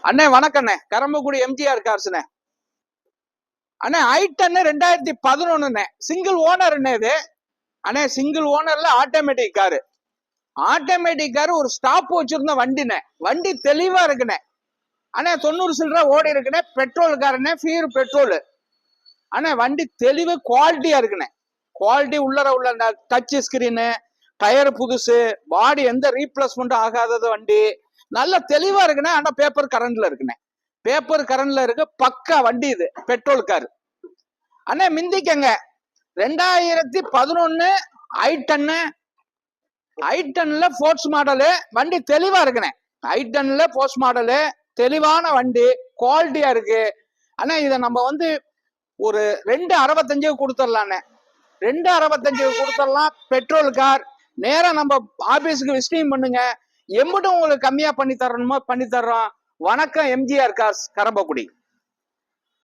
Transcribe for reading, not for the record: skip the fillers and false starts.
அண்ணே வணக்கண்ணே. கரம்பக்குடி எம்ஜிஆர் கார்ஸ்ண்ணே. அண்ணே I10 2011 சிங்கிள் ஓனர் இது. அண்ணே சிங்கிள் ஓனர்ல ஆட்டோமேட்டிக் காரு. ஆட்டோமேட்டிக் காரு ஒரு ஸ்டாப் வச்சிருந்த வண்டினே. வண்டி தெளிவா இருக்குண்ணே. அண்ணே 90 சில்லரை ஓடி இருக்குண்ணே. பெட்ரோல் காருண்ணே, ஃபியர் பெட்ரோல். அண்ணே வண்டி தெளிவு குவாலிட்டியா இருக்குண்ணே. குவாலிட்டி உள்ள டச் ஸ்கிரீனு, டயர் புதுசு, பாடி எந்த ரீப்ளேஸ்மெண்ட் ஆகாதது வண்டி. நல்ல தெளிவா இருக்குண்ணே. ஆனா பேப்பர் கரண்ட்ல இருக்குண்ணே. பேப்பர் கரண்ட்ல இருக்கு. பக்கா வண்டி இது, பெட்ரோல் கார். அண்ணே மிந்திக்கங்க 2011 I10ல ஃபோர்ஸ் மாடலு. வண்டி தெளிவா இருக்குண்ணே. I10ல ஃபோர்ஸ் மாடலு, தெளிவான வண்டி, குவாலிட்டியா இருக்கு. அண்ணா இதை நம்ம ஒரு 265 கொடுத்துடலாண்ணே. 265 கொடுத்துடலாம். Petrol car. நேரா நம்ம ஆபீஸுக்கு விசிட்டிங் பண்ணுங்க. எம்பிட்டும் உங்களுக்கு கம்மியா பண்ணி தரணுமோ பண்ணி தர்றோம். வணக்கம் எம்ஜிஆர் கார்ஸ், கரம்பக்குடி.